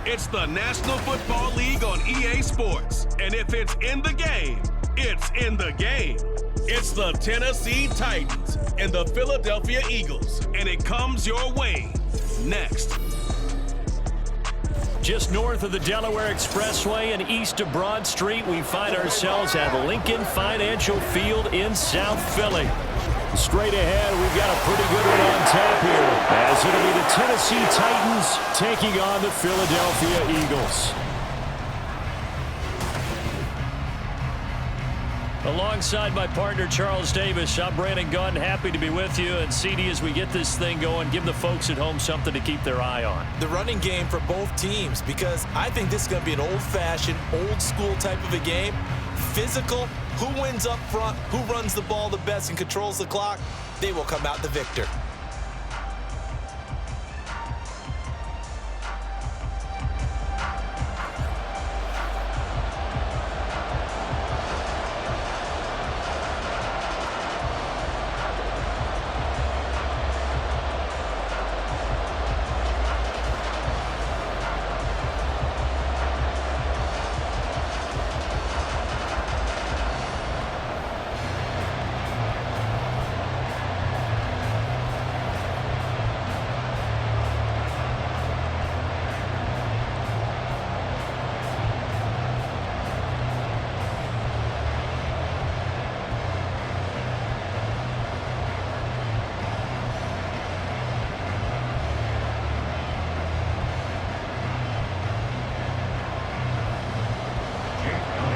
It's the National Football League on EA Sports. And if it's in the game, it's in the game. It's the Tennessee Titans and the Philadelphia Eagles. And it comes your way next. Just north of the Delaware Expressway and east of Broad Street, we find ourselves at Lincoln Financial Field in South Philly. Straight ahead, we've got a pretty good one on tap here, as it'll be the Tennessee Titans taking on the Philadelphia Eagles. Alongside my partner, Charles Davis, I'm Brandon Gunn, happy to be with you. And CD, as we get this thing going, give the folks at home something to keep their eye on. The running game for both teams, because I think this is going to be an old-fashioned, old-school type of a game. Physical, who wins up front, who runs the ball the best and controls the clock, they will come out the victor.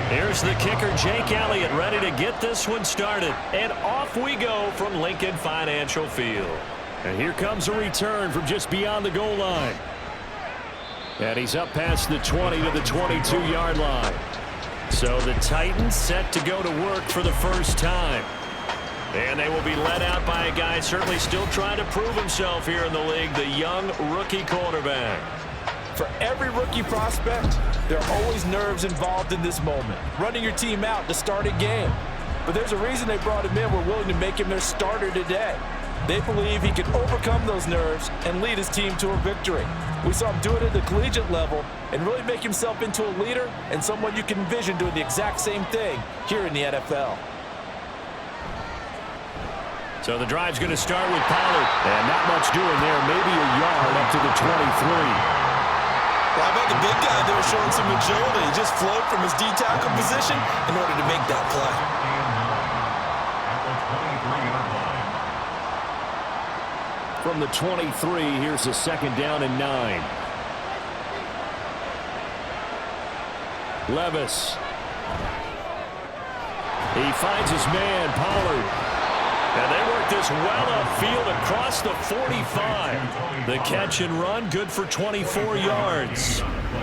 Here's the kicker, Jake Elliott, ready to get this one started. And off we go from Lincoln Financial Field. And here comes a return from just beyond the goal line. And he's up past the 20 to the 22-yard line. So the Titans set to go to work for the first time. And they will be led out by a guy certainly still trying to prove himself here in the league, the young rookie quarterback. For every rookie prospect, there are always nerves involved in this moment. Running your team out to start a game. But there's a reason they brought him in. We're willing to make him their starter today. They believe he can overcome those nerves and lead his team to a victory. We saw him do it at the collegiate level and really make himself into a leader and someone you can envision doing the exact same thing here in the NFL. So the drive's going to start with Pollard. And not much doing there. Maybe a yard up to the 23. Well, how about the big guy there showing some agility? He just flowed from his D-tackle position in order to make that play. From the 23, here's a second down and 9. Levis. He finds his man, Pollard. And they work this well upfield across the 45. The catch and run, good for 24 yards.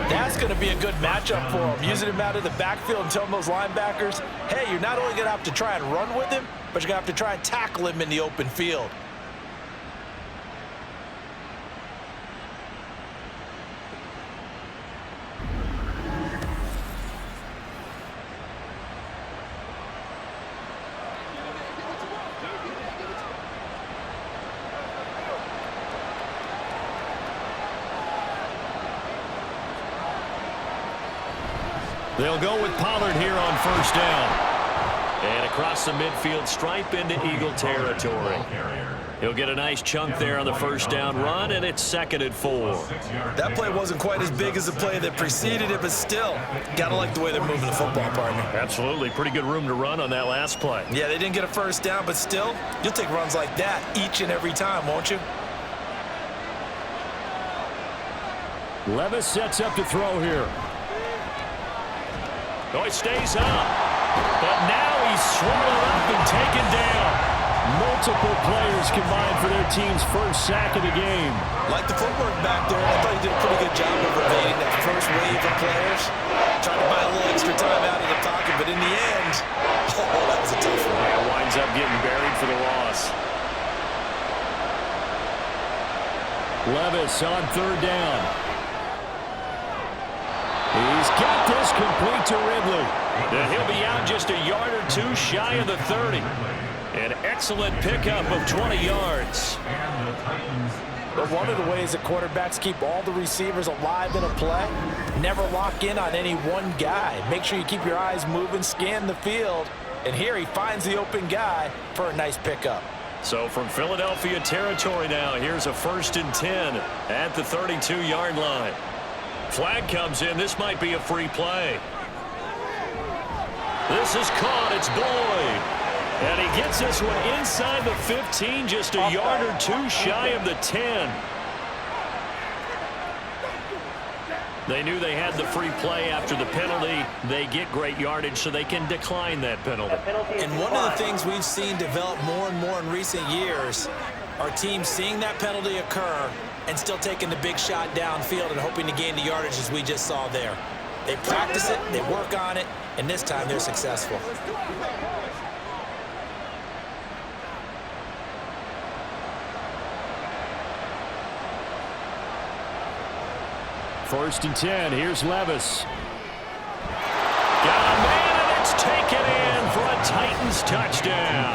That's going to be a good matchup for him. Using him out of the backfield and telling those linebackers, hey, you're not only going to have to try and run with him, but you're going to have to try and tackle him in the open field. They'll go with Pollard here on first down. And across the midfield stripe into Eagle territory. He'll get a nice chunk there on the first down run, and it's 2nd and 4. That play wasn't quite as big as the play that preceded it, but still, got to like the way they're moving the football, partner. Absolutely. Pretty good room to run on that last play. Yeah, they didn't get a first down, but still, you'll take runs like that each and every time, won't you? Levis sets up to throw here. Oh, he stays up. But now he's swallowed up and taken down. Multiple players combined for their team's first sack of the game. Like the footwork back there, I thought he did a pretty good job of evading that first wave of players. Trying to buy a little extra time out of the pocket, but in the end, oh, that was a tough one. Yeah, winds up getting buried for the loss. Levis on third down. He's got this complete to Ridley. And he'll be out just a yard or two shy of the 30. An excellent pickup of 20 yards. But one of the ways that quarterbacks keep all the receivers alive in a play, never lock in on any one guy. Make sure you keep your eyes moving, scan the field, and here he finds the open guy for a nice pickup. So from Philadelphia territory now, here's a 1st and 10 at the 32-yard line. Flag comes in. This might be a free play. This is caught. It's Boyd. And he gets this one inside the 15, just a yard or two shy of the 10. They knew they had the free play after the penalty. They get great yardage, so they can decline that penalty. And one of the things we've seen develop more and more in recent years are teams seeing that penalty occur and still taking the big shot downfield and hoping to gain the yardage as we just saw there. They practice it, they work on it, and this time they're successful. First and 10. Here's Levis. Got a man, and it's taken in for a Titans touchdown.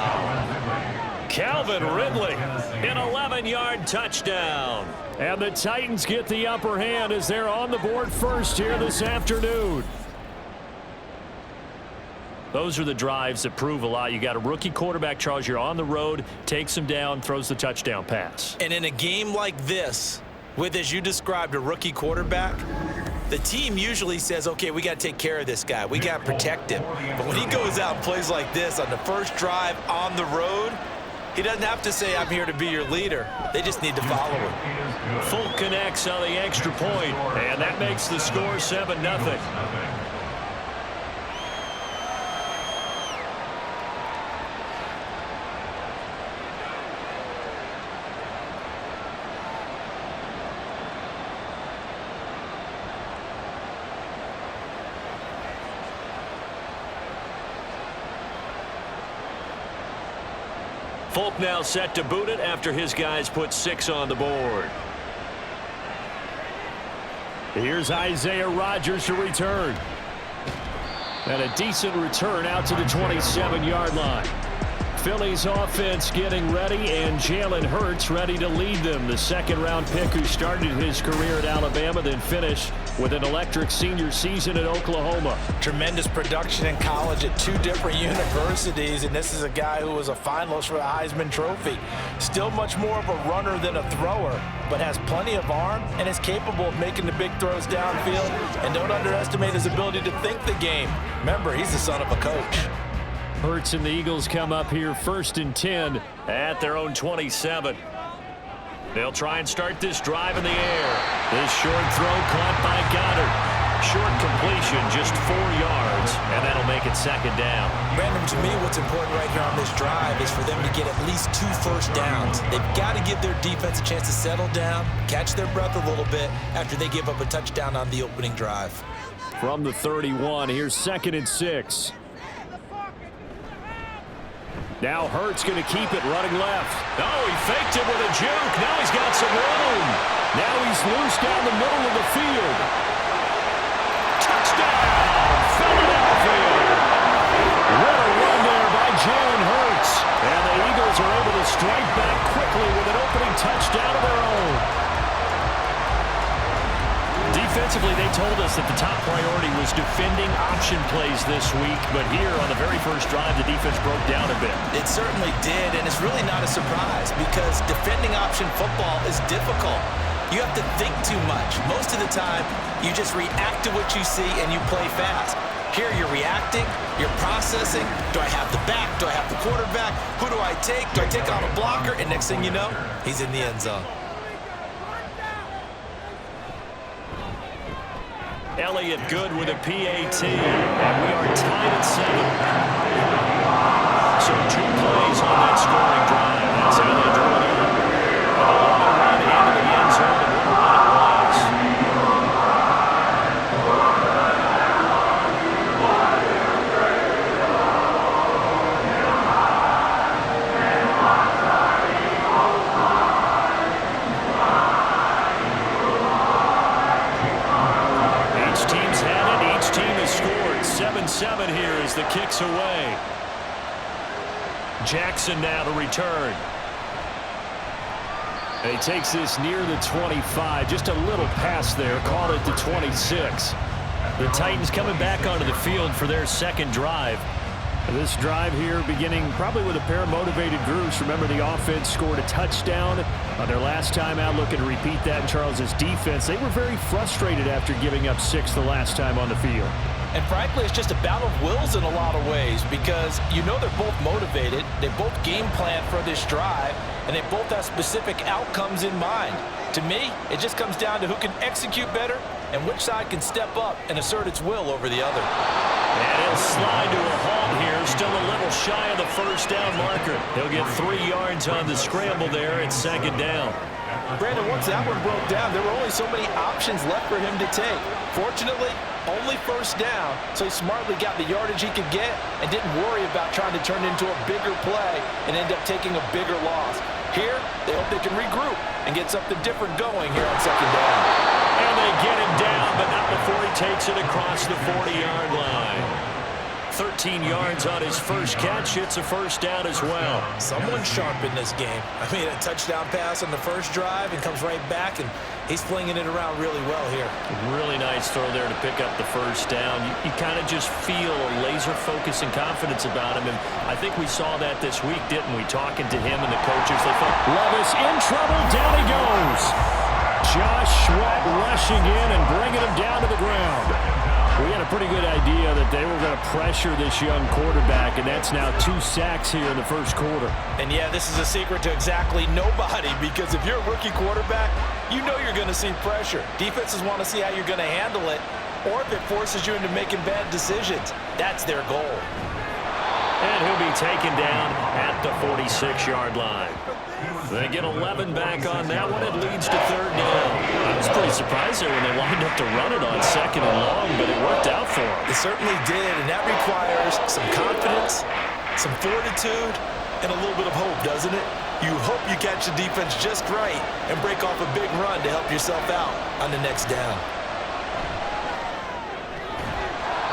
Calvin Ridley, an 11-yard touchdown. And the Titans get the upper hand as they're on the board first here this afternoon. Those are the drives that prove a lot. You got a rookie quarterback, Charles. You're on the road, takes him down, throws the touchdown pass. And in a game like this, with, as you described, a rookie quarterback, the team usually says, okay, we got to take care of this guy. We got to protect him. But when he goes out and plays like this on the first drive on the road, he doesn't have to say, I'm here to be your leader. They just need to follow him. Folk connects on the extra point, and that makes the score 7-0. Folk now set to boot it after his guys put 6 on the board. Here's Isaiah Rodgers to return. And a decent return out to the 27-yard line. Philly's offense getting ready, and Jalen Hurts ready to lead them. The second-round pick who started his career at Alabama, then finished with an electric senior season at Oklahoma. Tremendous production in college at 2 different universities, and this is a guy who was a finalist for the Heisman Trophy. Still much more of a runner than a thrower, but has plenty of arm and is capable of making the big throws downfield. And don't underestimate his ability to think the game. Remember, he's the son of a coach. Hurts and the Eagles come up here 1st and 10 at their own 27. They'll try and start this drive in the air. This short throw caught by Goddard. Short completion, just 4 yards, and that'll make it 2nd down. Brandon, to me, what's important right here on this drive is for them to get at least 2 first downs. They've got to give their defense a chance to settle down, catch their breath a little bit after they give up a touchdown on the opening drive. From the 31, here's 2nd and 6. Now Hurts going to keep it running left. Oh, he faked it with a juke. Now he's got some room. Now he's loose down the middle of the field. Touchdown, Philadelphia. What a run there by Jalen Hurts. And the Eagles are able to strike back quickly with an opening touchdown of their own. Defensively, they told us that the top priority was defending option plays this week, but here on the very first drive, the defense broke down a bit. It certainly did, and it's really not a surprise because defending option football is difficult. You have to think too much. Most of the time, you just react to what you see and you play fast. Here, you're reacting, you're processing. Do I have the back? Do I have the quarterback? Who do I take? Do I take on a blocker? And next thing you know, he's in the end zone. Elliott good with a PAT, and we are tied at 7. So 2 plays on that scoring drive. That's how they drew it up. A long run into the end zone, and what a run it was. Each team's had it. Each team has scored. 7-7 here as the kick's away. Jackson now to return. He takes this near the 25, just a little pass there, call it the 26. The Titans coming back onto the field for their second drive. This drive here beginning probably with a pair of motivated groups. Remember, the offense scored a touchdown on their last time out, looking to repeat that in Charles's defense. They were very frustrated after giving up 6 the last time on the field. And frankly, it's just a battle of wills in a lot of ways because you know they're both motivated, they both game plan for this drive, and they both have specific outcomes in mind. To me, it just comes down to who can execute better and which side can step up and assert its will over the other. And he'll slide to a halt here, still a little shy of the first down marker. He'll get 3 yards on the scramble there at second down. Brandon, once that one broke down, there were only so many options left for him to take. Fortunately, only first down, so he smartly got the yardage he could get and didn't worry about trying to turn into a bigger play and end up taking a bigger loss. Here, they hope they can regroup and get something different going here on second down. And they get him down, but not before he takes it across the 40-yard line. 13 yards on his first catch. It's a first down as well. Someone's sharp in this game. I mean, a touchdown pass on the first drive and comes right back, and he's flinging it around really well here. Really nice throw there to pick up the first down. You kind of just feel a laser focus and confidence about him, and I think we saw that this week, didn't we? Talking to him and the coaches. They thought, Levis in trouble. Down he goes. Josh Sweat rushing in and bringing him down to the ground. We had a pretty good idea that they were going to pressure this young quarterback, and that's now 2 sacks here in the first quarter. And yeah, this is a secret to exactly nobody, because if you're a rookie quarterback, you know you're going to see pressure. Defenses want to see how you're going to handle it, or if it forces you into making bad decisions. That's their goal. And he'll be taken down at the 46-yard line. They get 11 back on that one. It leads to third down. I was pretty surprised there when they lined up to run it on second and long, but it worked out for them. It certainly did, and that requires some confidence, some fortitude, and a little bit of hope, doesn't it? You hope you catch the defense just right and break off a big run to help yourself out on the next down.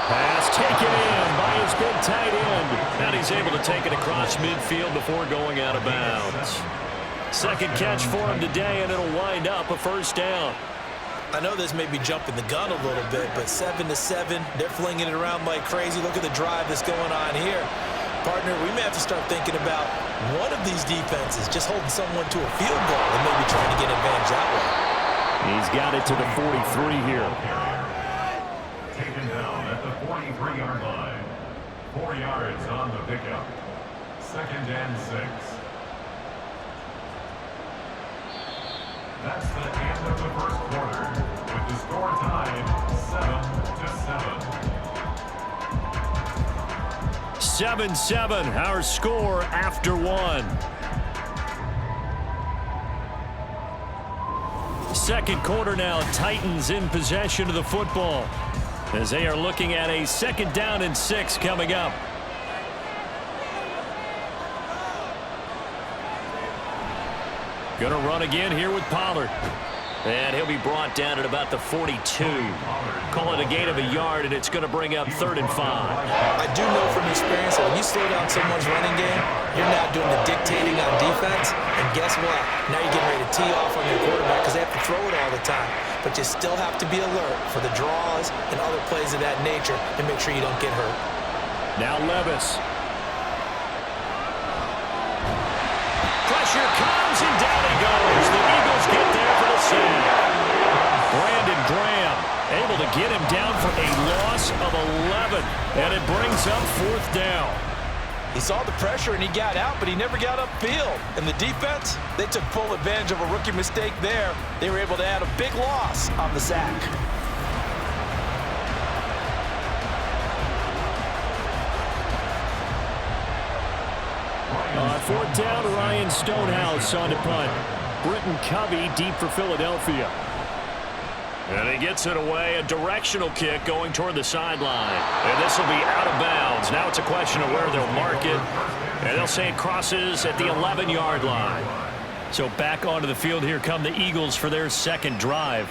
Pass taken in by his big tight end. And he's able to take it across midfield before going out of bounds. Second catch for him today, and it'll wind up a first down. I know this may be jumping the gun a little bit, but 7-7, they're flinging it around like crazy. Look at the drive that's going on here. Partner, we may have to start thinking about one of these defenses just holding someone to a field goal and maybe trying to get advantage that way. He's got it to the 43 here. Taken down at the 43-yard line. 4 yards on the pickup. 2nd and 6. That's the end of the first quarter, with the score tied 7-7. 7-7, our score after one. Second quarter now, Titans in possession of the football as they are looking at a 2nd down and 6 coming up. Going to run again here with Pollard. And he'll be brought down at about the 42. Call it a gain of a yard, and it's going to bring up 3rd and 5. I do know from experience that when you slow down someone's running game, you're not doing the dictating on defense. And guess what? Now you're getting ready to tee off on your quarterback because they have to throw it all the time. But you still have to be alert for the draws and other plays of that nature and make sure you don't get hurt. Now Levis. Pressure comes, and down he goes. The Eagles get there for the sack. Brandon Graham able to get him down for a loss of 11, and it brings up 4th down. He saw the pressure and he got out, but he never got upfield. And the defense, they took full advantage of a rookie mistake there. They were able to add a big loss on the sack. On 4th down, Ryan Stonehouse on the punt. Britton Covey deep for Philadelphia. And he gets it away, a directional kick going toward the sideline. And this will be out of bounds. Now it's a question of where they'll mark it. And they'll say it crosses at the 11-yard line. So back onto the field, here come the Eagles for their second drive.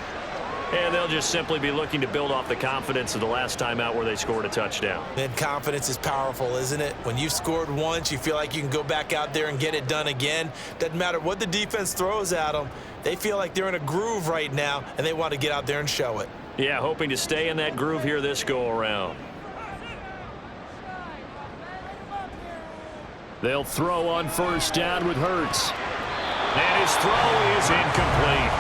And they'll just simply be looking to build off the confidence of the last time out where they scored a touchdown. And confidence is powerful, isn't it? When you've scored once, you feel like you can go back out there and get it done again. Doesn't matter what the defense throws at them. They feel like they're in a groove right now, and they want to get out there and show it. Yeah, hoping to stay in that groove here this go-around. They'll throw on first down with Hurts. And his throw is incomplete.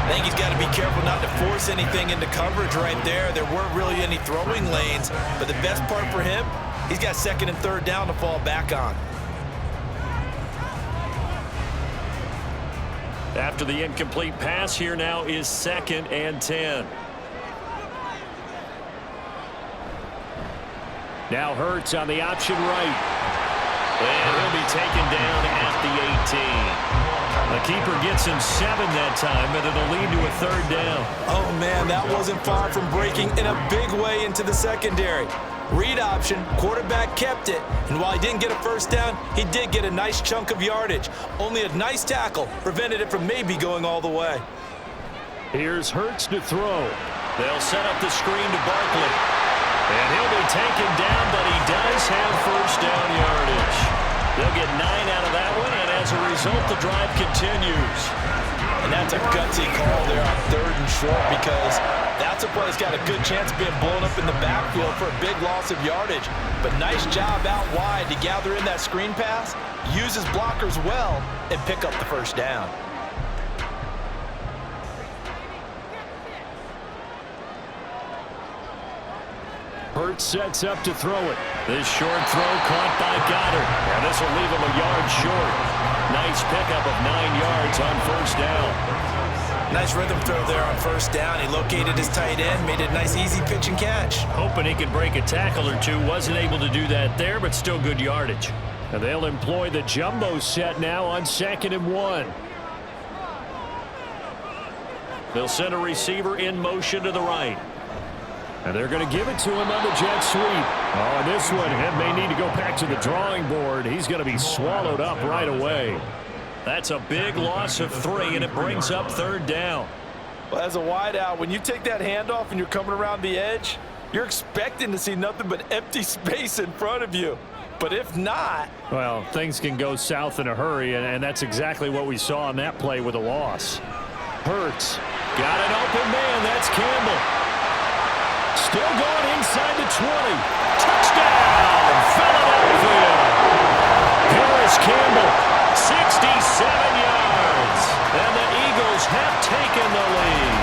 I think he's got to be careful not to force anything into coverage right there. There weren't really any throwing lanes, but the best part for him, he's got second and third down to fall back on. After the incomplete pass, here now is 2nd and 10. Now Hurts on the option right. And he'll be taken down at the 18. The keeper gets him 7 that time, but it'll lead to a third down. Oh, man, that wasn't far from breaking in a big way into the secondary. Read option, quarterback kept it, and while he didn't get a first down, he did get a nice chunk of yardage. Only a nice tackle prevented it from maybe going all the way. Here's Hurts to throw. They'll set up the screen to Barkley. And he'll be taken down, but he does have first down yardage. They'll get 9 out of that one, and as a result, the drive continues. And that's a gutsy call there on 3rd and short, because that's a play that's got a good chance of being blown up in the backfield for a big loss of yardage. But nice job out wide to gather in that screen pass, use his blockers well, and pick up the first down. Hurts sets up to throw it. This short throw caught by Goddard. And this will leave him a yard short. Nice pickup of 9 yards on first down. Nice rhythm throw there on first down. He located his tight end, made it a nice easy pitch and catch. Hoping he could break a tackle or two. Wasn't able to do that there, but still good yardage. And they'll employ the jumbo set now on 2nd and 1. They'll send a receiver in motion to the right. And they're going to give it to him on the jet sweep. Oh, this one may need to go back to the drawing board. He's going to be swallowed up right away. That's a big loss of 3, and it brings up 3rd down. Well, as a wideout, when you take that handoff and you're coming around the edge, you're expecting to see nothing but empty space in front of you. But if not... Well, things can go south in a hurry, and that's exactly what we saw on that play with a loss. Hurts got an open man. That's Campbell. Still going inside the 20. Touchdown, Philadelphia. Paris Campbell, 67 yards. And the Eagles have taken the lead.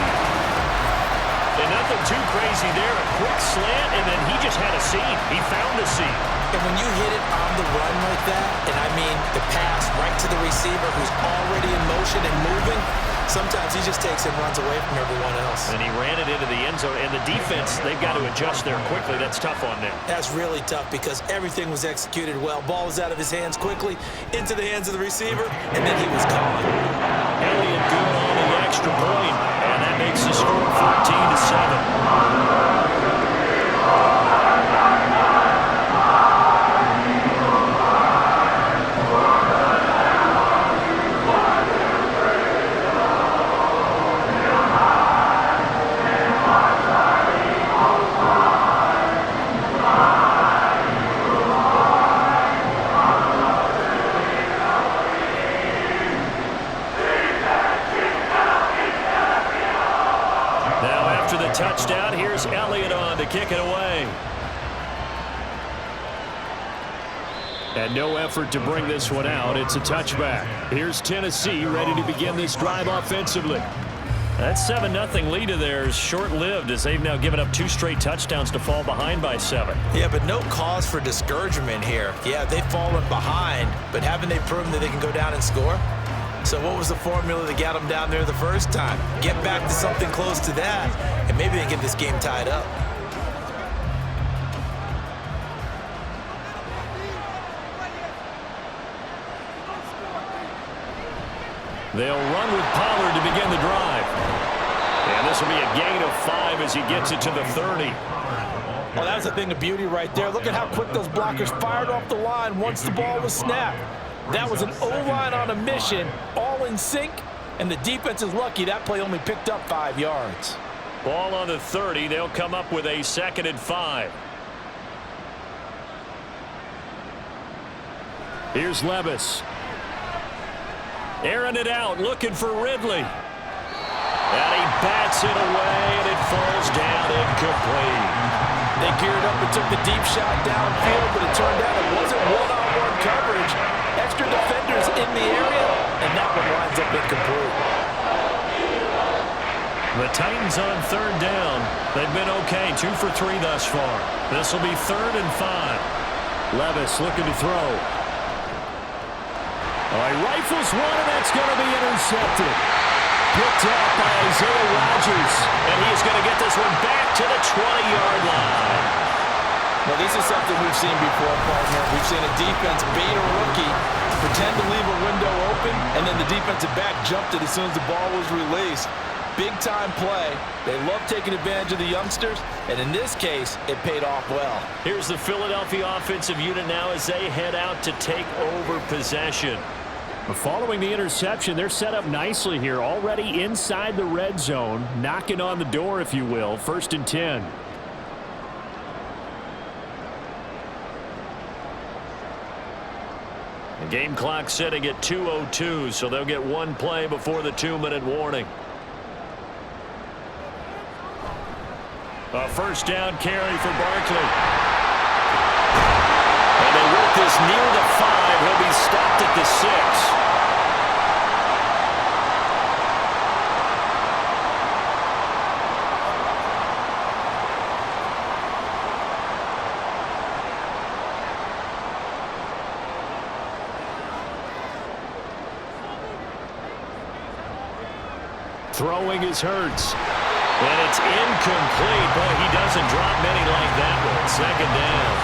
And nothing too crazy there. A quick slant, and then he just had a seam. He found a seam. And when you hit it on the run like that, and I mean the pass right to the receiver who's already in motion and moving, sometimes he just takes and runs away from everyone else. And he ran it into the end zone. And the defense, they've got to adjust there quickly. That's tough on them. That's really tough because everything was executed well. Ball was out of his hands quickly, into the hands of the receiver, and then he was gone. Elliott good on the extra point, and that makes the score 14-7. Touchdown. Here's Elliott on to kick it away. And no effort to bring this one out. It's a touchback. Here's Tennessee ready to begin this drive offensively. That 7-0 lead of theirs short-lived as they've now given up 2 straight touchdowns to fall behind by 7. Yeah, but no cause for discouragement here. Yeah, they've fallen behind, but haven't they proven that they can go down and score? So what was the formula that got them down there the first time? Get back to something close to that, and maybe they get this game tied up. They'll run with Pollard to begin the drive. And this will be a gain of 5 as he gets it to the 30. Well, that was a thing of beauty right there. Look at how quick those blockers fired off the line once the ball was snapped. That was an O-line on a mission, all in sync, and the defense is lucky that play only picked up 5 yards. Ball on the 30. They'll come up with a 2nd and 5. Here's Levis. Airing it out, looking for Ridley. And he bats it away, and it falls down incomplete. They geared up and took the deep shot downfield, but it turned out it wasn't one-on-one coverage. Extra defenders in the area, and that one winds up incomplete. The Titans on 3rd down. They've been okay, 2 for 3 thus far. This will be 3rd and 5. Levis looking to throw. He rifles one, and that's going to be intercepted. Picked up by Isaiah Rodgers, and he's going to get this one back to the 20-yard line. Well, this is something we've seen before, partner. We've seen a defense bait a rookie, pretend to leave a window open, and then the defensive back jumped it as soon as the ball was released. Big-time play. They love taking advantage of the youngsters, and in this case, it paid off well. Here's the Philadelphia offensive unit now as they head out to take over possession. Following the interception, they're set up nicely here, already inside the red zone, knocking on the door, if you will. 1st and 10. The game clock setting at 2:02, so they'll get one play before the 2-minute warning. A 1st down carry for Barkley. And they work this near the 5. He'll be stopped at the 6. Throwing is Hurts. And it's incomplete. Boy, he doesn't drop many like that one. 2nd down.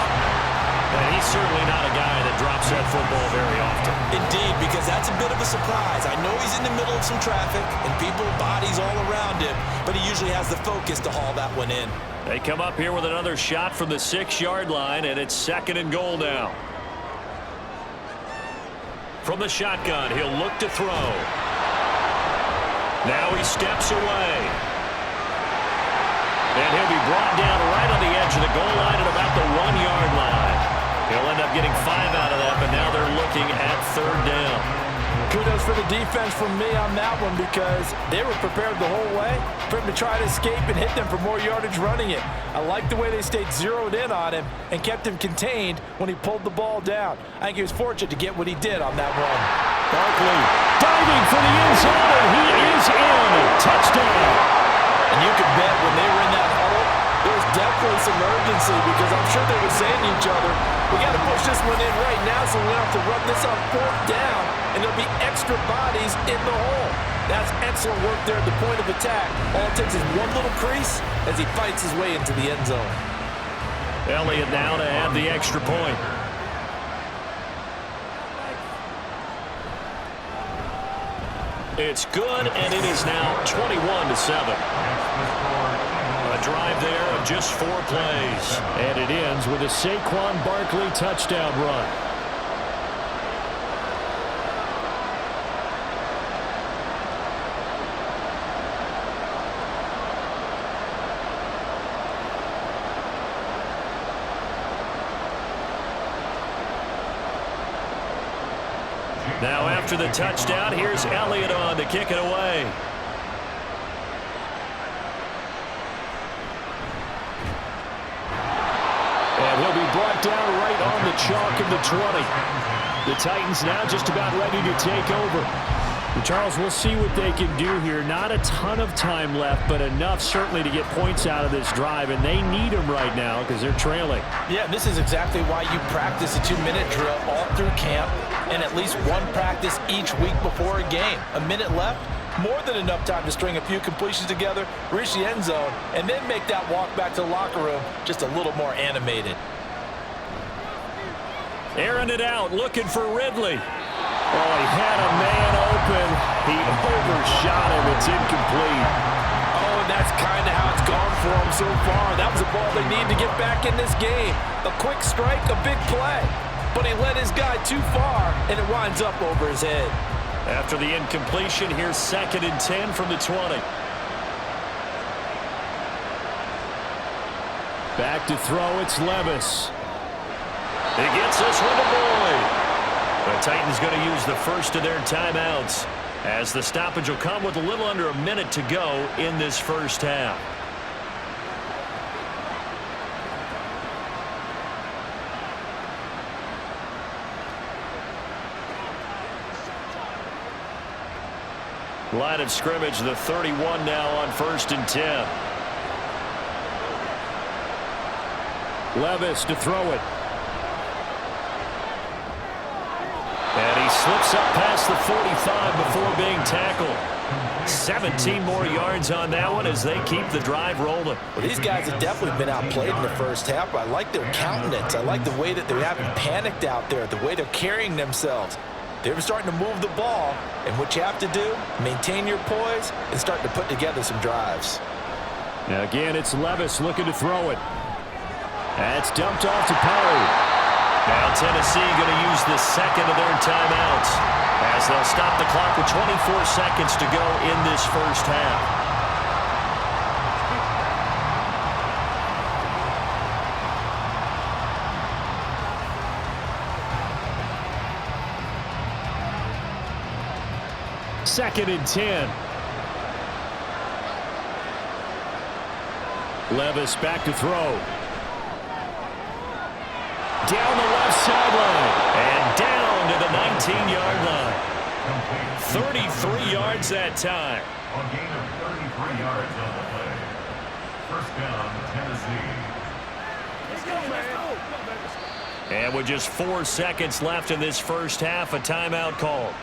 And he's certainly not a guy that drops that football very often. Indeed, because that's a bit of a surprise. I know he's in the middle of some traffic and people, bodies all around him, but he usually has the focus to haul that one in. They come up here with another shot from the 6-yard line, and it's 2nd and goal now. From the shotgun, he'll look to throw. Now he steps away. And he'll be brought down right on the edge of the goal line at about the 1-yard line. He'll end up getting 5 out of that, but now they're looking at 3rd down. Kudos for the defense from me on that one because they were prepared the whole way for him to try to escape and hit them for more yardage running it. I like the way they stayed zeroed in on him and kept him contained when he pulled the ball down. I think he was fortunate to get what he did on that run. Barkley diving for the end zone, and he is in. Touchdown. And you can bet when they were in that huddle, there was definitely some urgency because I'm sure they were saying to each other, we got to push this one in right now so we don't have to run this on 4th down, and there'll be extra bodies in the hole. That's excellent work there at the point of attack. All it takes is one little crease as he fights his way into the end zone. Elliott now to add the extra point. It's good, and it is now 21-7. A drive there of just 4 plays. And it ends with a Saquon Barkley touchdown run. Now after the touchdown, here's Elliott on to kick it away. And he'll be brought down right on the chalk of the 20. The Titans now just about ready to take over. Charles, we'll see what they can do here. Not a ton of time left, but enough certainly to get points out of this drive, and they need them right now because they're trailing. Yeah, this is exactly why you practice a 2-minute drill all through camp and at least one practice each week before a game. A minute left, more than enough time to string a few completions together, reach the end zone, and then make that walk back to the locker room just a little more animated. Airing it out, looking for Ridley. Oh, he had a man open. He overshot him. It's incomplete. Oh, and that's kind of how it's gone for him so far. That was a ball they need to get back in this game. A quick strike, a big play. But he led his guy too far, and it winds up over his head. After the incompletion, here's 2nd and 10 from the 20. Back to throw, it's Levis. He gets this one to Boyd. The Titans going to use the first of their timeouts, as the stoppage will come with a little under a minute to go in this first half. Line of scrimmage, the 31 now on 1st and 10. Levis to throw it. And he slips up past the 45 before being tackled. 17 more yards on that one as they keep the drive rolling. Well, these guys have definitely been outplayed in the first half, but I like their countenance. I like the way that they haven't panicked out there, the way they're carrying themselves. They're starting to move the ball, and what you have to do, maintain your poise and start to put together some drives. Now again, it's Levis looking to throw it. That's dumped off to Perry. Now Tennessee going to use the second of their timeouts, as they'll stop the clock with 24 seconds to go in this first half. Second and 10. Levis back to throw. Down the left sideline and down to the 19-yard line. 33 yards that time. A gain of 33 yards on the play. First down, Tennessee. And with just 4 seconds left in this first half, a timeout called.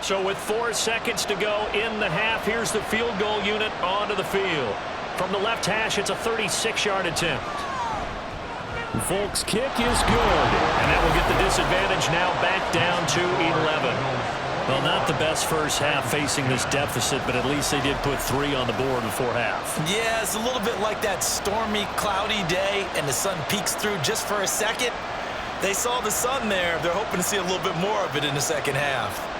So with 4 seconds to go in the half, here's the field goal unit onto the field. From the left hash, it's a 36-yard attempt. Volk's kick is good, and that will get the disadvantage now back down to 11. Well, not the best first half facing this deficit, but at least they did put 3 on the board before half. Yeah, it's a little bit like that stormy, cloudy day, and the sun peeks through just for a second. They saw the sun there. They're hoping to see a little bit more of it in the second half.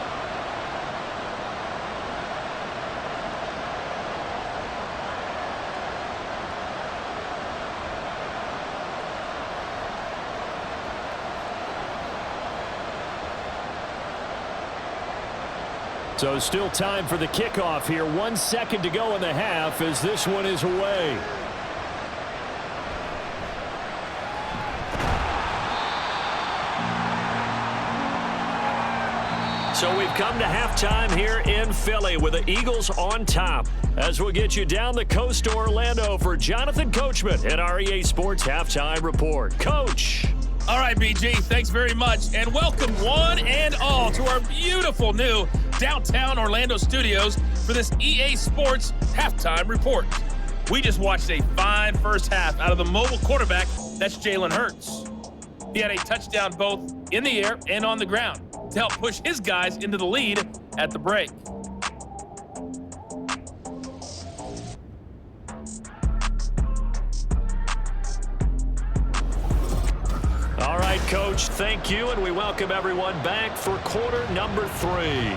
So still time for the kickoff here. 1 second to go in the half as this one is away. So we've come to halftime here in Philly with the Eagles on top. As we'll get you down the coast to Orlando for Jonathan Coachman at our EA Sports Halftime Report. Coach. All right, BG, thanks very much. And welcome one and all to our beautiful new downtown Orlando studios for this EA Sports Halftime Report. We just watched a fine first half out of the mobile quarterback, that's Jalen Hurts. He had a touchdown both in the air and on the ground to help push his guys into the lead at the break. All right, Coach, thank you, and we welcome everyone back for quarter number 3.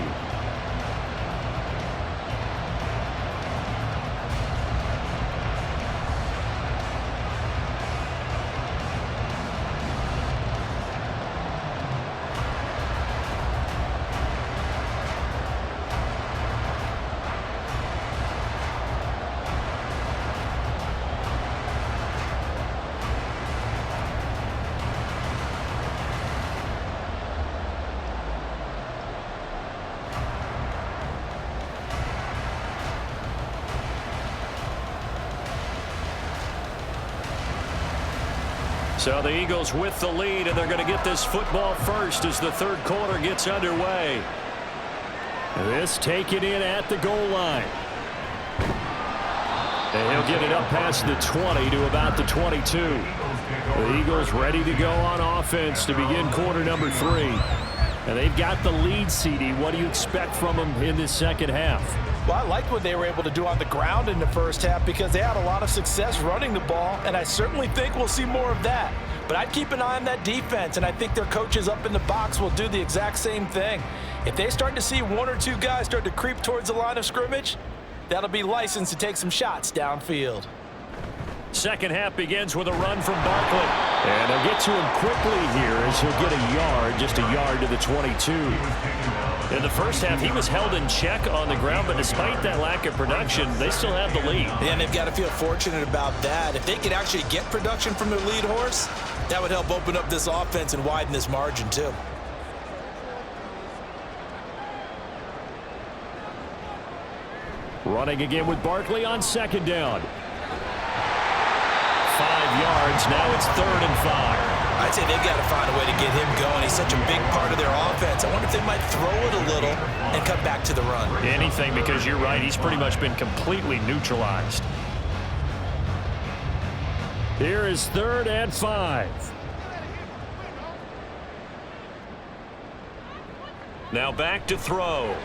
So the Eagles with the lead, and they're going to get this football first as the third quarter gets underway. This taken in at the goal line. And he'll get it up past the 20 to about the 22. The Eagles ready to go on offense to begin quarter number 3. And they've got the lead, CD. What do you expect from them in this second half? Well, I liked what they were able to do on the ground in the first half because they had a lot of success running the ball, and I certainly think we'll see more of that. But I'd keep an eye on that defense, and I think their coaches up in the box will do the exact same thing. If they start to see one or two guys start to creep towards the line of scrimmage, that'll be licensed to take some shots downfield. Second half begins with a run from Barkley. And they'll get to him quickly here as he'll get a yard, just a yard to the 22. In the first half, he was held in check on the ground, but despite that lack of production, they still have the lead. And they've got to feel fortunate about that. If they could actually get production from their lead horse, that would help open up this offense and widen this margin too. Running again with Barkley on second down. 5 yards. Now it's 3rd and 5. I'd say they've got to find a way to get him going. He's such a big part of their offense. I wonder if they might throw it a little and cut back to the run. Anything, because you're right. He's pretty much been completely neutralized. Here is 3rd and 5. Now back to throw.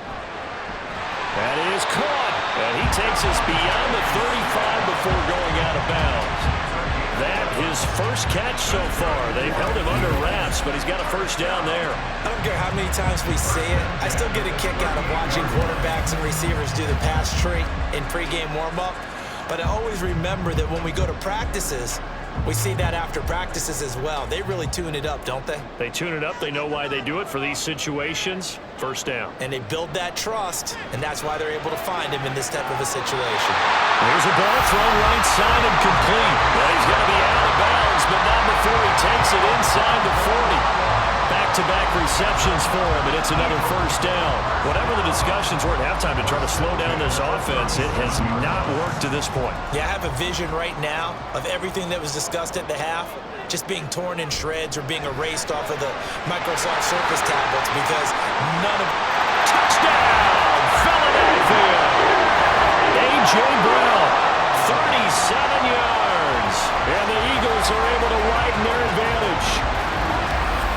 That is caught. And he takes us beyond the 35 before going out of bounds. That his first catch so far. They've held him under wraps, but he's got a first down there. I don't care how many times we say it. I still get a kick out of watching quarterbacks and receivers do the pass tree in pregame warm-up. But I always remember that when we go to practices, we see that after practices as well. They really tune it up, don't they? They tune it up. They know why they do it for these situations. First down. And they build that trust, and that's why they're able to find him in this type of a situation. Here's a ball thrown right side and complete. Well, he's going to be out of bounds, but not before he takes it inside the 40. Back-to-back receptions for him, and it's another first down. Whatever the discussions were at halftime to try to slow down this offense, it has not worked to this point. Yeah, I have a vision right now of everything that was discussed at the half just being torn in shreds or being erased off of the Microsoft Surface tablets because none of... Touchdown, Philadelphia! A.J. Brown, 37 yards. And the Eagles are able to widen their advantage.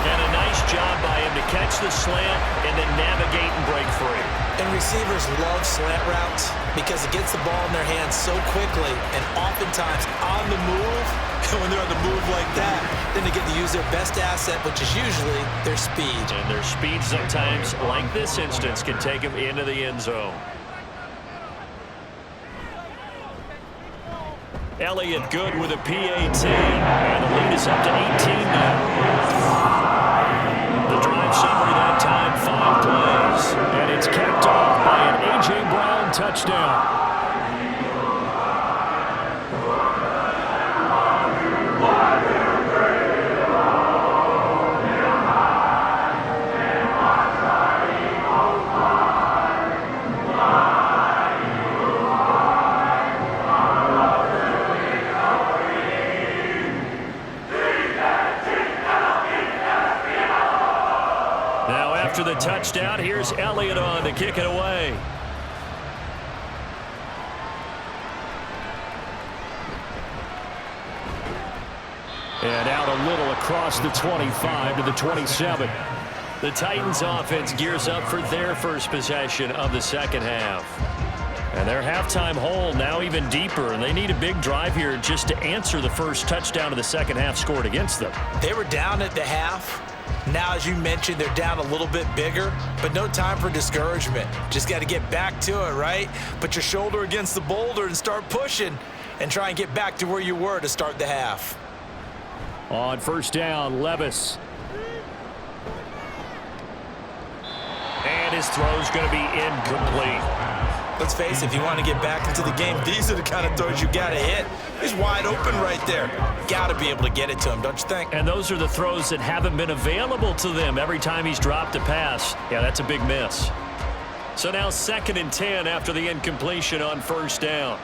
And a nice job by him to catch the slant and then navigate and break free. And receivers love slant routes because it gets the ball in their hands so quickly and oftentimes on the move. And when they're on the move like that, then they get to use their best asset, which is usually their speed. And their speed sometimes, like this instance, can take them into the end zone. Elliott good with a PAT. And the lead is up to 18 now. The drive summary that time, 5 plays. And it's capped off by an A.J. Brown touchdown. After the touchdown, here's Elliott on to kick it away. And out a little across the 25 to the 27. The Titans offense gears up for their first possession of the second half. And their halftime hole now even deeper, and they need a big drive here just to answer the first touchdown of the second half scored against them. They were down at the half. Now, as you mentioned, they're down a little bit bigger, but no time for discouragement. Just got to get back to it, right? Put your shoulder against the boulder and start pushing and try and get back to where you were to start the half. On first down, Levis. And his throw's going to be incomplete. Let's face it, if you want to get back into the game, these are the kind of throws you got to hit. He's wide open right there. Got to be able to get it to him, don't you think? And those are the throws that haven't been available to them every time he's dropped a pass. Yeah, that's a big miss. So now 2nd and 10 after the incompletion on first down.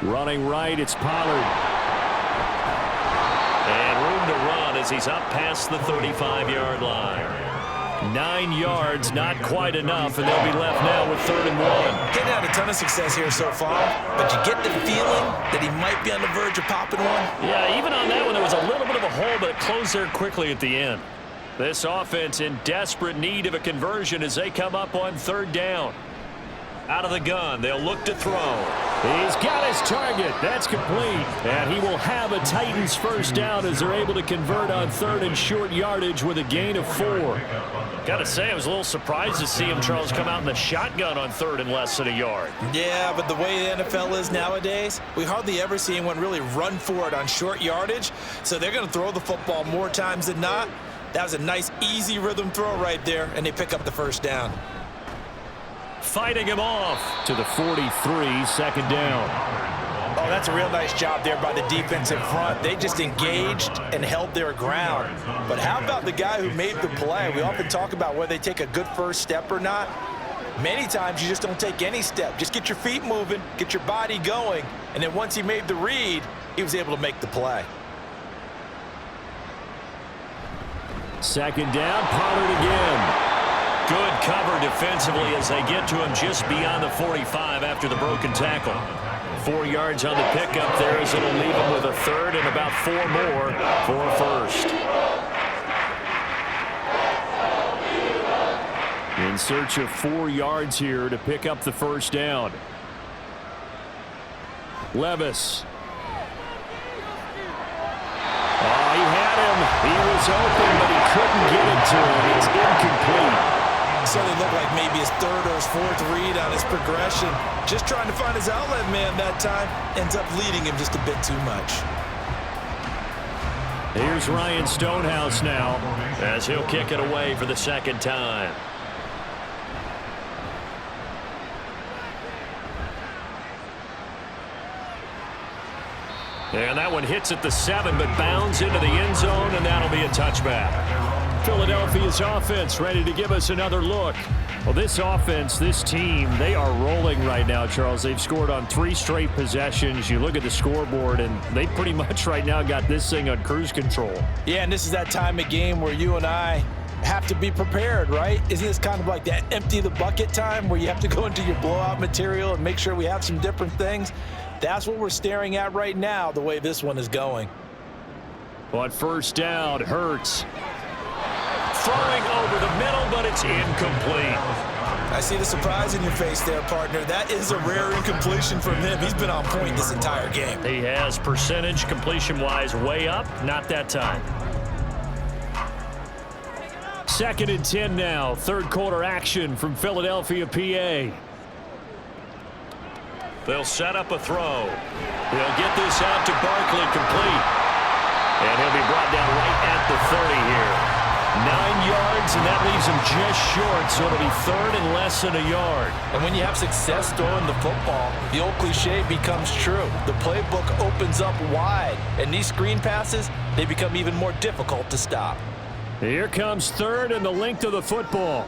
Running right, it's Pollard. And room to run as he's up past the 35-yard line. 9 yards, not quite enough, and they'll be left now with 3rd and 1. Getting out a ton of success here so far, but you get the feeling that he might be on the verge of popping one. Yeah, even on that one, there was a little bit of a hole, but it closed there quickly at the end. This offense in desperate need of a conversion as they come up on 3rd down. Out of the gun, they'll look to throw. He's got his target. That's complete. And he will have a Titans first down as they're able to convert on 3rd and short yardage with a gain of 4. Got to say, I was a little surprised to see him, Charles, come out in the shotgun on 3rd and less than a yard. Yeah, but the way the NFL is nowadays, we hardly ever see anyone really run for it on short yardage. So they're going to throw the football more times than not. That was a nice, easy rhythm throw right there, and they pick up the first down. Fighting him off to the 43, 2nd down. Oh, that's a real nice job there by the defensive front. They just engaged and held their ground. But how about the guy who made the play? We often talk about whether they take a good first step or not. Many times you just don't take any step. Just get your feet moving, get your body going, and then once he made the read, he was able to make the play. 2nd down, Pollard again. Good cover defensively as they get to him just beyond the 45 after the broken tackle. 4 yards on the pickup there as it'll leave him with a 3rd and about 4 more for a first. In search of 4 yards here to pick up the first down. Levis. Oh, he had him. He was open, but he couldn't get it to him. It's incomplete. So they look like maybe his 3rd or his 4th read on his progression. Just trying to find his outlet man that time. Ends up leading him just a bit too much. Here's Ryan Stonehouse now as he'll kick it away for the 2nd time. And that one hits at the 7, but bounds into the end zone, and that'll be a touchback. Philadelphia's offense ready to give us another look. Well, this offense, this team, they are rolling right now, Charles. They've scored on 3 straight possessions. You look at the scoreboard, and they pretty much right now got this thing on cruise control. Yeah, and this is that time of game where you and I have to be prepared, right? Isn't this kind of like that empty the bucket time where you have to go into your blowout material and make sure we have some different things? That's what we're staring at right now, the way this one is going. On 1st down, Hurts. Throwing over the middle, but it's incomplete. I see the surprise in your face there, partner. That is a rare incompletion from him. He's been on point this entire game. He has percentage completion-wise way up. Not that time. 2nd and 10 now. 3rd quarter action from Philadelphia, PA. They'll set up a throw. They'll get this out to Barkley, complete. And he'll be brought down right at the 30 here. 9 yards, and that leaves him just short, so it'll be 3rd and less than a yard. And when you have success throwing the football, the old cliche becomes true. The playbook opens up wide, and these screen passes, they become even more difficult to stop. Here comes 3rd and the length of the football.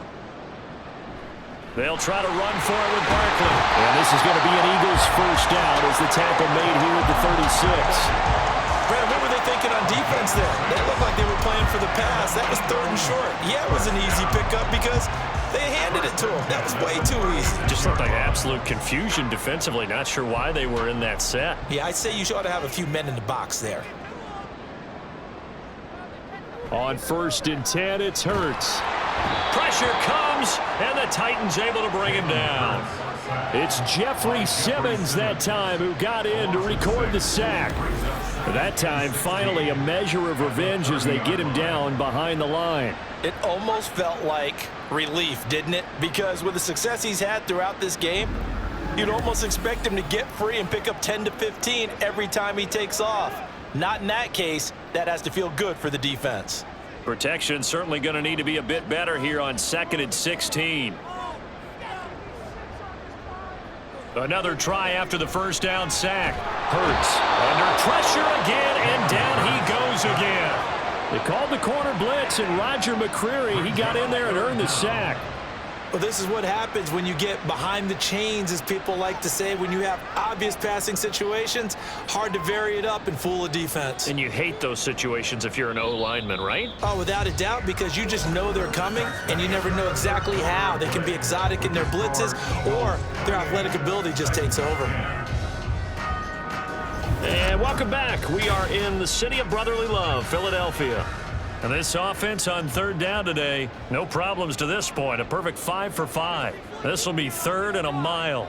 They'll try to run for it with Barkley. And this is going to be an Eagles first down as the tackle made here at the 36. Brad, what were they thinking on defense there? They looked like they were playing for the pass. That was 3rd and short. Yeah, it was an easy pickup because they handed it to him. That was way too easy. Just looked like absolute confusion defensively. Not sure why they were in that set. Yeah, I'd say you ought to have a few men in the box there. On 1st and 10, it's Hurts. Pressure comes, and the Titans able to bring him down. It's Jeffrey Simmons that time who got in to record the sack. That time, finally, a measure of revenge as they get him down behind the line. It almost felt like relief, didn't it? Because with the success he's had throughout this game, you'd almost expect him to get free and pick up 10 to 15 every time he takes off. Not in that case. That has to feel good for the defense. Protection certainly going to need to be a bit better here on 2nd and 16. Another try after the first down sack. Hurts under pressure again, and down he goes again. They called the corner blitz, and Roger McCreary, he got in there and earned the sack. Well, this is what happens when you get behind the chains, as people like to say. When you have obvious passing situations, hard to vary it up and fool a defense. And you hate those situations if you're an O-lineman, right? Oh, without a doubt, because you just know they're coming, and you never know exactly how. They can be exotic in their blitzes, or their athletic ability just takes over. And welcome back. We are in the city of brotherly love, Philadelphia. And this offense on third down today, no problems to this point. A perfect 5 for 5. This will be 3rd and a mile.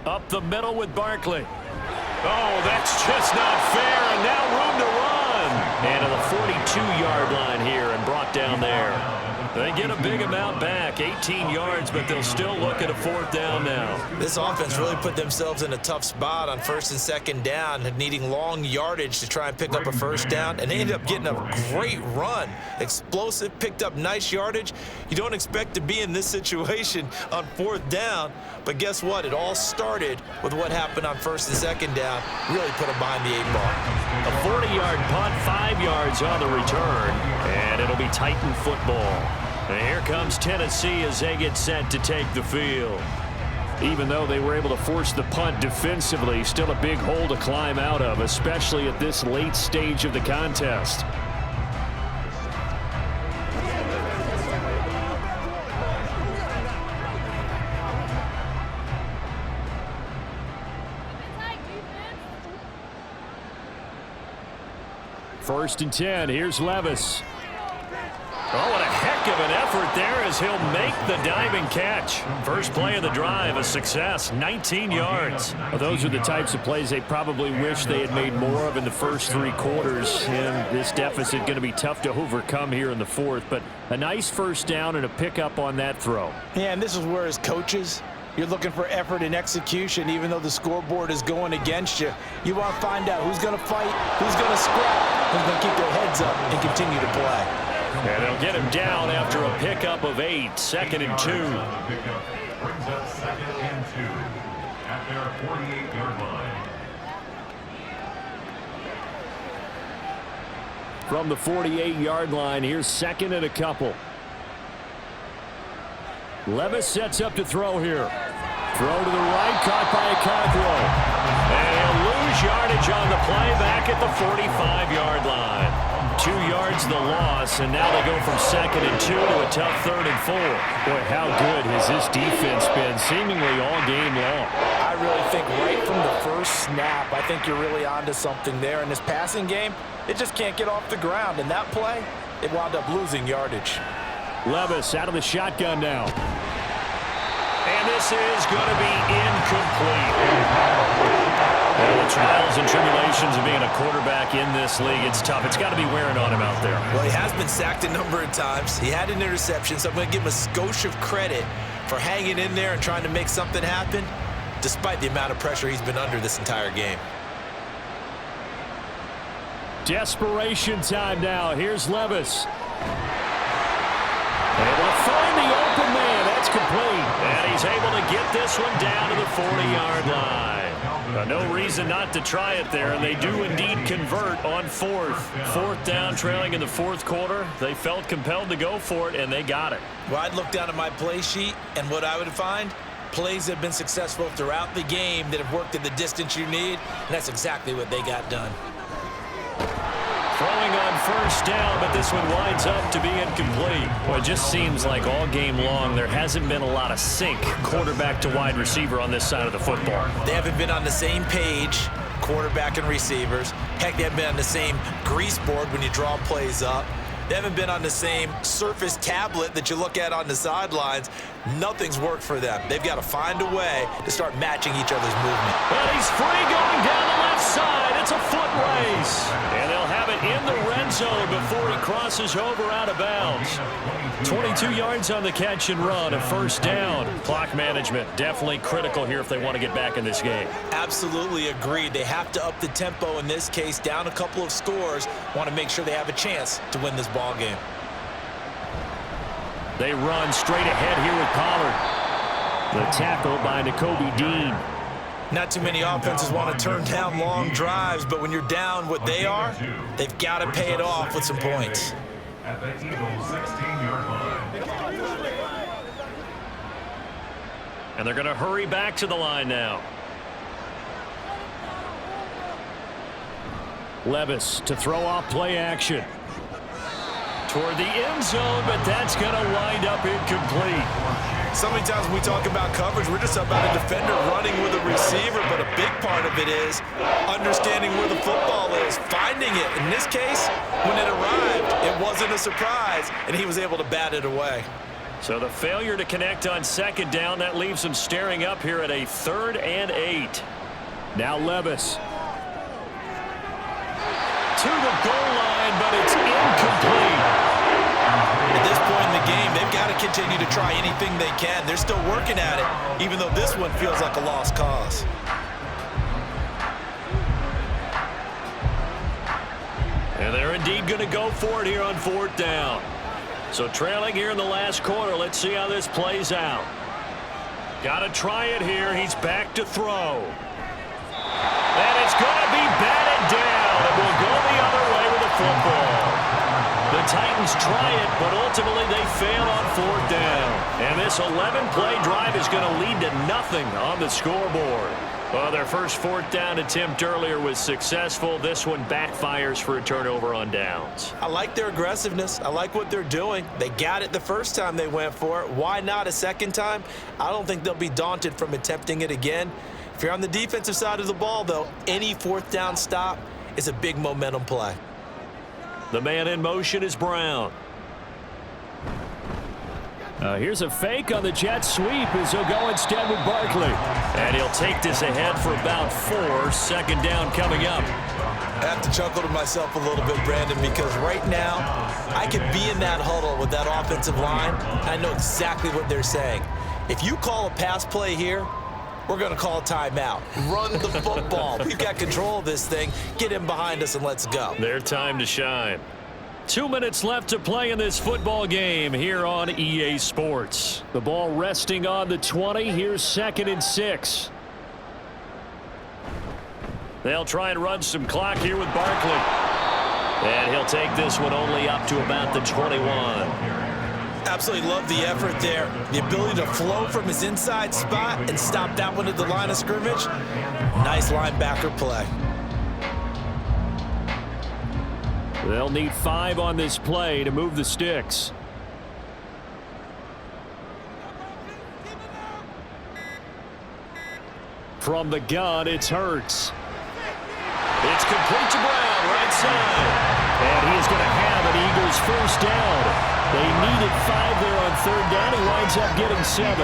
Up the middle with Barkley. Oh, that's just not fair, and now room to run. And to the 42-yard line here and brought down there. They get a big amount back, 18 yards, but they'll still look at a 4th down now. This offense really put themselves in a tough spot on 1st and 2nd down, needing long yardage to try and pick up a 1st down, and they ended up getting a great run. Explosive, picked up nice yardage. You don't expect to be in this situation on 4th down, but guess what? It all started with what happened on 1st and 2nd down. Really put them behind the 8 ball. A 40-yard punt, 5 yards on the return, and it'll be Titan football. And here comes Tennessee as they get set to take the field. Even though they were able to force the punt defensively, still a big hole to climb out of, especially at this late stage of the contest. First and 10, here's Levis. Oh, what a heck of an effort there as he'll make the diving catch. First play of the drive, a success, 19 yards. Well, those are the types of plays they probably wish they had made more of in the first 3 quarters. And this deficit going to be tough to overcome here in the 4th. But a nice first down and a pickup on that throw. Yeah, and this is where as coaches, you're looking for effort and execution, even though the scoreboard is going against you. You want to find out who's going to fight, who's going to scrap, who's going to keep their heads up and continue to play. And they'll get him down after a pickup of 8, 2nd and 2. Brings up 2nd and 2 at their 48-yard line. From the 48-yard line, here's 2nd and a couple. Levis sets up to throw here. Throw to the right, caught by Okonkwo. And he'll lose yardage on the play back at the 45-yard line. 2 yards the loss, and now they go from 2nd and 2 to a tough 3rd and 4. Boy, how good has this defense been seemingly all game long? I really think right from the first snap, I think you're really onto something there. In this passing game, it just can't get off the ground. In that play, it wound up losing yardage. Levis out of the shotgun now. And this is going to be incomplete. Well, the trials and tribulations of being a quarterback in this league, it's tough. It's got to be wearing on him out there. Well, he has been sacked a number of times. He had an interception, so I'm going to give him a skosh of credit for hanging in there and trying to make something happen, despite the amount of pressure he's been under this entire game. Desperation time now. Here's Levis. Able to find the open man. That's complete. And he's able to get this one down to the 40-yard line. No reason not to try it there, and they do indeed convert on 4th. 4th down, trailing in the 4th quarter. They felt compelled to go for it, and they got it. Well, I'd look down at my play sheet, and what I would find, plays that have been successful throughout the game that have worked at the distance you need, and that's exactly what they got done. Throwing on 1st down, but this one winds up to be incomplete. Well, it just seems like all game long there hasn't been a lot of sync quarterback to wide receiver on this side of the football. They haven't been on the same page, quarterback and receivers. Heck, they haven't been on the same grease board when you draw plays up. They haven't been on the same Surface tablet that you look at on the sidelines. Nothing's worked for them. They've got to find a way to start matching each other's movement. Well, he's free going down the left side. It's a foot race. And they'll have it in the red zone before he crosses over out of bounds. 22 yards on the catch and run, a 1st down. Clock management definitely critical here if they want to get back in this game. Absolutely agreed. They have to up the tempo in this case, down a couple of scores. Want to make sure they have a chance to win this ball game. They run straight ahead here with Pollard. The tackle by Nakobe Dean. Not too many offenses want to turn down long drives, but when you're down what they are, they've got to pay it off with some points. At the Eagles' 16-yard line. And they're going to hurry back to the line now. Levis to throw off play action. Toward the end zone, but that's going to wind up incomplete. So many times when we talk about coverage, we're just about a defender running with a receiver, but a big part of it is understanding where the football is, finding it. In this case, when it arrived, it It wasn't a surprise, and he was able to bat it away. So the failure to connect on second down, that leaves him staring up here at a 3rd and 8. Now Levis. To the goal line, but it's incomplete. At this point in the game, they've got to continue to try anything they can. They're still working at it, even though this one feels like a lost cause. And they're indeed going to go for it here on 4th down. So trailing here in the last quarter, let's see how this plays out. Got to try it here. He's back to throw. And it's going to be batted down. It will go the other way with the football. The Titans try it, but ultimately they fail on 4th down. And this 11-play drive is going to lead to nothing on the scoreboard. Well, their first 4th down attempt earlier was successful. This one backfires for a turnover on downs. I like their aggressiveness. I like what they're doing. They got it the first time they went for it. Why not a second time? I don't think they'll be daunted from attempting it again. If you're on the defensive side of the ball, though, any 4th down stop is a big momentum play. The man in motion is Brown. Here's a fake on the jet sweep as he'll go instead with Barkley. And he'll take this ahead for about 4. 2nd down coming up. I have to chuckle to myself a little bit, Brandon, because right now I could be in that huddle with that offensive line. I know exactly what they're saying. If you call a pass play here, we're going to call a timeout. Run the football. We've got control of this thing. Get him behind us and let's go. Their time to shine. 2 minutes left to play in this football game here on EA Sports. The ball resting on the 20. Here's 2nd and 6. They'll try and run some clock here with Barkley. And he'll take this one only up to about the 21. Absolutely love the effort there. The ability to flow from his inside spot and stop that one at the line of scrimmage. Nice linebacker play. They'll need 5 on this play to move the sticks. From the gun, it's Hurts. It's complete to Brown, right side. And he is going to have an Eagles first down. They needed 5 there on 3rd down. He winds up getting 7.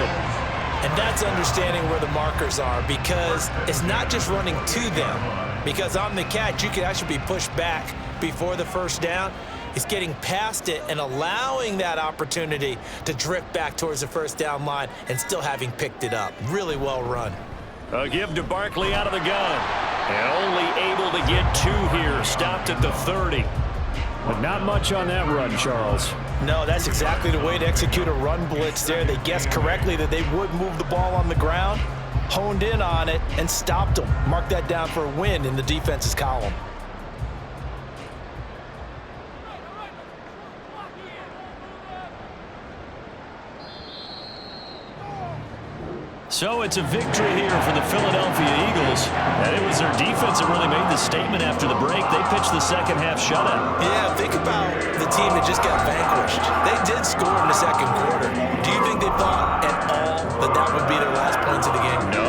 And that's understanding where the markers are, because it's not just running to them. Because on the catch, you could actually be pushed back before the first down. It's getting past it and allowing that opportunity to drift back towards the first down line and still having picked it up. Really well run. A give to Barkley out of the gun. And only able to get 2 here. Stopped at the 30. But not much on that run, Charles. No, that's exactly the way to execute a run blitz there. They guessed correctly that they would move the ball on the ground, honed in on it, and stopped them. Mark that down for a win in the defense's column. So it's a victory here for the Philadelphia Eagles. And it was their defense that really made the statement after the break. They pitched the second half shutout. Yeah, think about the team that just got vanquished. They did score in the second quarter. Do you think they thought at all that that would be their last points of the game? No,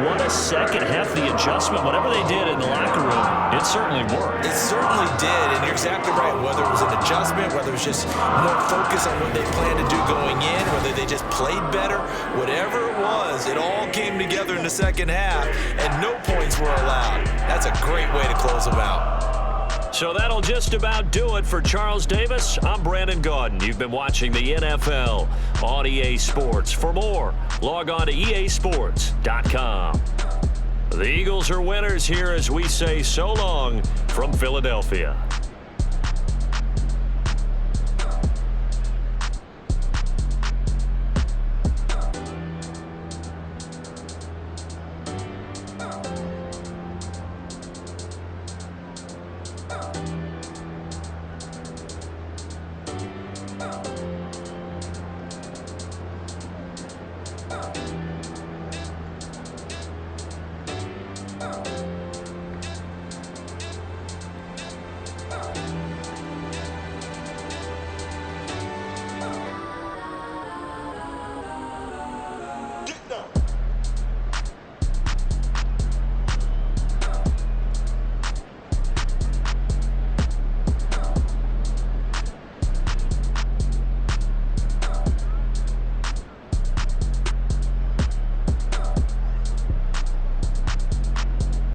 what a second half. The adjustment, whatever they did in the locker room, it certainly worked. It certainly did, and you're exactly right. Whether it was an adjustment, whether it was just more focus on what they planned to do going in, whether they just played better, whatever it was, it all came together in the second half, and no points were allowed. That's a great way to close them out. So that'll just about do it for Charles Davis. I'm Brandon Gaudin. You've been watching the NFL on EA Sports. For more, log on to easports.com. The Eagles are winners here as we say so long from Philadelphia.